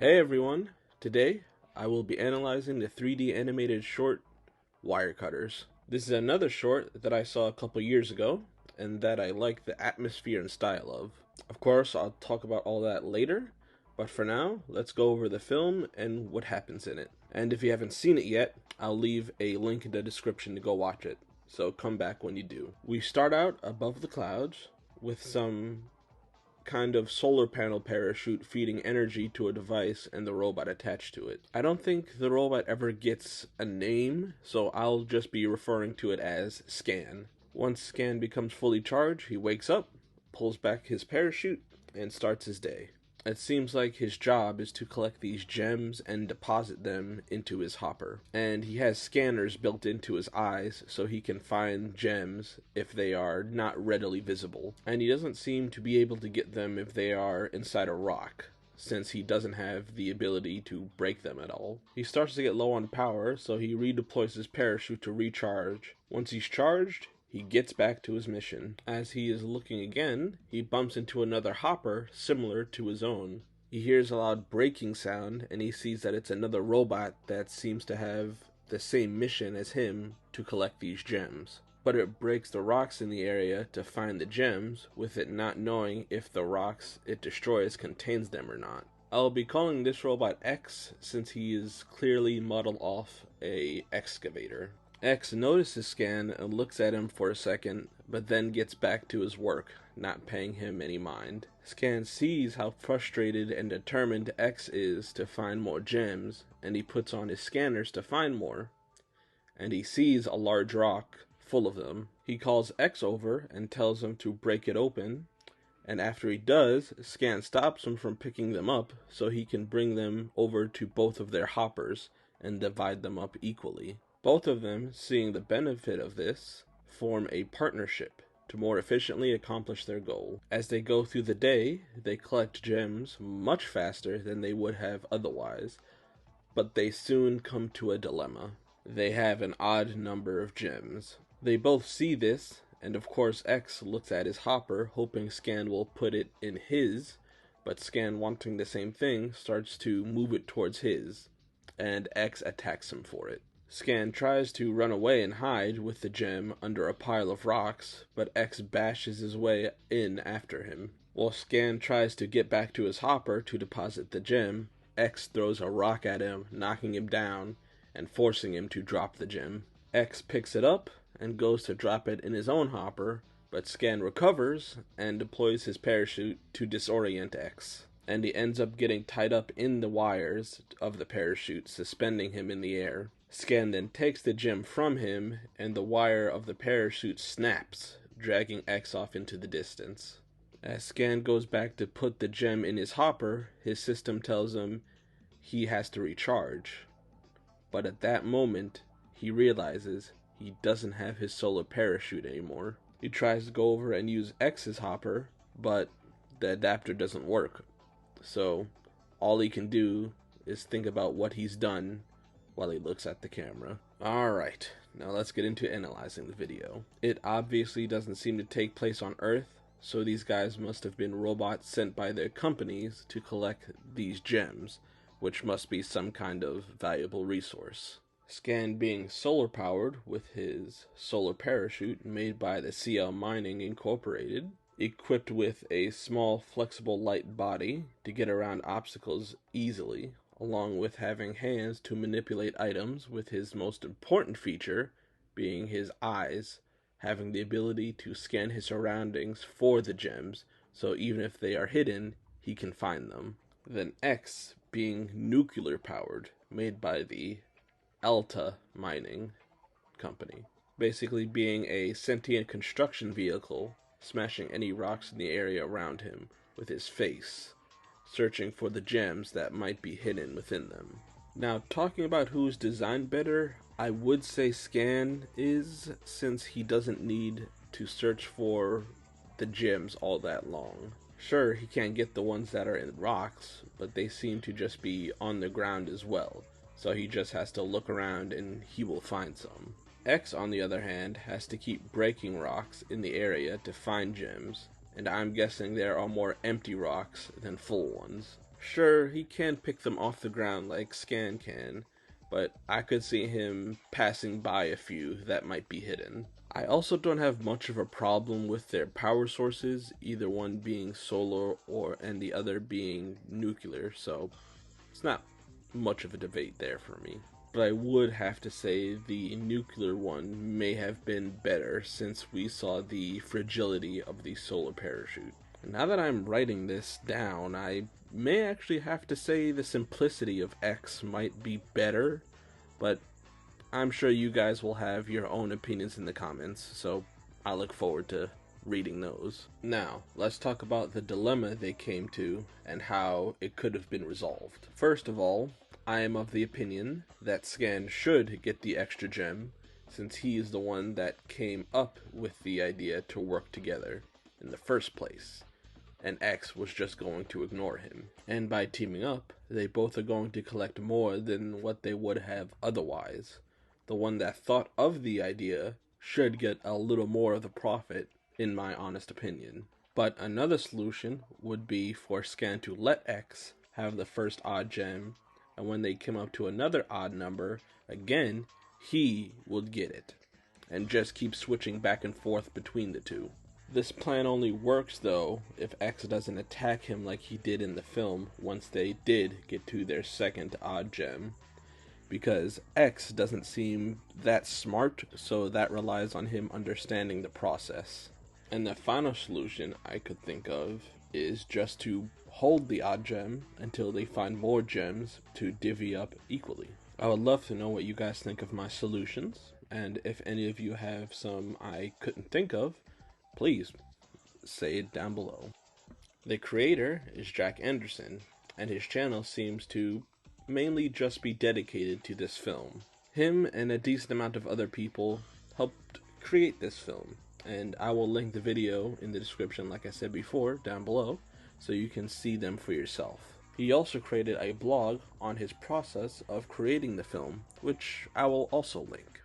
Hey everyone! Today I will be analyzing the 3D animated short Wirecutters. This is another short that I saw a couple years ago and that I like the atmosphere and style of. Of course, I'll talk about all that later, but for now, let's go over the film and what happens in it. And if you haven't seen it yet, I'll leave a link in the description to go watch it, so come back when you do. We start out above the clouds with some kind of solar panel parachute feeding energy to a device and the robot attached to it. I don't think the robot ever gets a name, so I'll just be referring to it as Scan. Once Scan becomes fully charged, he wakes up, pulls back his parachute, and starts his day. It seems like his job is to collect these gems and deposit them into his hopper. And he has scanners built into his eyes so he can find gems if they are not readily visible. And he doesn't seem to be able to get them if they are inside a rock, since he doesn't have the ability to break them at all. He starts to get low on power, so he redeploys his parachute to recharge. Once he's charged, he gets back to his mission. As he is looking again, he bumps into another hopper similar to his own. He hears a loud braking sound and he sees that it's another robot that seems to have the same mission as him to collect these gems. But it breaks the rocks in the area to find the gems, with it not knowing if the rocks it destroys contains them or not. I'll be calling this robot X since he is clearly modeled off a excavator. X notices Scan and looks at him for a second, but then gets back to his work, not paying him any mind. Scan sees how frustrated and determined X is to find more gems, and he puts on his scanners to find more. And he sees a large rock full of them. He calls X over and tells him to break it open, and after he does, Scan stops him from picking them up so he can bring them over to both of their hoppers and divide them up equally. Both of them, seeing the benefit of this, form a partnership to more efficiently accomplish their goal. As they go through the day, they collect gems much faster than they would have otherwise, but they soon come to a dilemma. They have an odd number of gems. They both see this, and of course X looks at his hopper, hoping Scan will put it in his, but Scan, wanting the same thing, starts to move it towards his, and X attacks him for it. Scan tries to run away and hide with the gem under a pile of rocks, but X bashes his way in after him. While Scan tries to get back to his hopper to deposit the gem, X throws a rock at him, knocking him down and forcing him to drop the gem. X picks it up and goes to drop it in his own hopper, but Scan recovers and deploys his parachute to disorient X. And he ends up getting tied up in the wires of the parachute, suspending him in the air. Scan then takes the gem from him, and the wire of the parachute snaps, dragging X off into the distance. As Scan goes back to put the gem in his hopper, his system tells him he has to recharge. But at that moment, he realizes he doesn't have his solar parachute anymore. He tries to go over and use X's hopper, but the adapter doesn't work. So all he can do is think about what he's done while he looks at the camera. Alright, now let's get into analyzing the video. It obviously doesn't seem to take place on Earth, so these guys must have been robots sent by their companies to collect these gems, which must be some kind of valuable resource. Scan, being solar powered with his solar parachute made by the CL Mining Incorporated, equipped with a small flexible light body to get around obstacles easily, along with having hands to manipulate items, with his most important feature being his eyes, having the ability to scan his surroundings for the gems, so even if they are hidden, he can find them. Then X, being nuclear powered, made by the Alta Mining Company, basically being a sentient construction vehicle, smashing any rocks in the area around him with his face, searching for the gems that might be hidden within them. Now, talking about who's designed better, I would say Scan is, since he doesn't need to search for the gems all that long. Sure, he can't get the ones that are in rocks, but they seem to just be on the ground as well, so he just has to look around and he will find some. X, on the other hand, has to keep breaking rocks in the area to find gems, and I'm guessing there are more empty rocks than full ones. Sure, he can pick them off the ground like Scan can, but I could see him passing by a few that might be hidden. I also don't have much of a problem with their power sources, either one being solar and the other being nuclear, so it's not much of a debate there for me. But I would have to say the nuclear one may have been better since we saw the fragility of the solar parachute. Now that I'm writing this down, I may actually have to say the simplicity of X might be better, but I'm sure you guys will have your own opinions in the comments, so I look forward to reading those. Now, let's talk about the dilemma they came to and how it could have been resolved. First of all, I am of the opinion that Scan should get the extra gem, since he is the one that came up with the idea to work together in the first place, and X was just going to ignore him. And by teaming up, they both are going to collect more than what they would have otherwise. The one that thought of the idea should get a little more of the profit, in my honest opinion. But another solution would be for Scan to let X have the first odd gem, and when they come up to another odd number, again, he would get it, and just keep switching back and forth between the two. This plan only works, though, if X doesn't attack him like he did in the film once they did get to their second odd gem, because X doesn't seem that smart, so that relies on him understanding the process. And the final solution I could think of is just to hold the odd gem until they find more gems to divvy up equally. I would love to know what you guys think of my solutions, and if any of you have some I couldn't think of, please say it down below. The creator is Jack Anderson, and his channel seems to mainly just be dedicated to this film. Him and a decent amount of other people helped create this film, and I will link the video in the description, like I said before, down below, so you can see them for yourself. He also created a blog on his process of creating the film, which I will also link.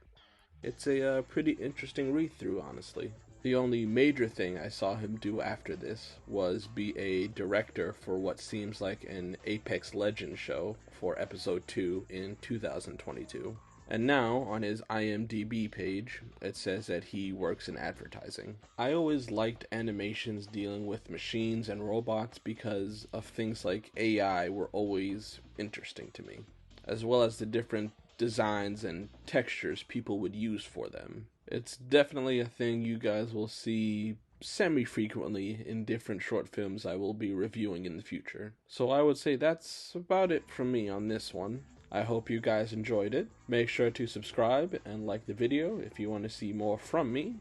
It's a pretty interesting read-through, honestly. The only major thing I saw him do after this was be a director for what seems like an Apex Legends show for episode 2 in 2022. And now, on his IMDb page, it says that he works in advertising. I always liked animations dealing with machines and robots because of things like AI were always interesting to me, as well as the different designs and textures people would use for them. It's definitely a thing you guys will see semi-frequently in different short films I will be reviewing in the future. So I would say that's about it from me on this one. I hope you guys enjoyed it. Make sure to subscribe and like the video if you want to see more from me.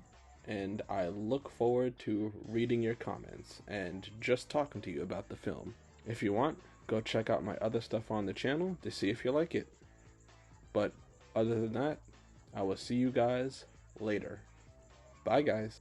And I look forward to reading your comments and just talking to you about the film. If you want, go check out my other stuff on the channel to see if you like it. But other than that, I will see you guys later. Bye, guys.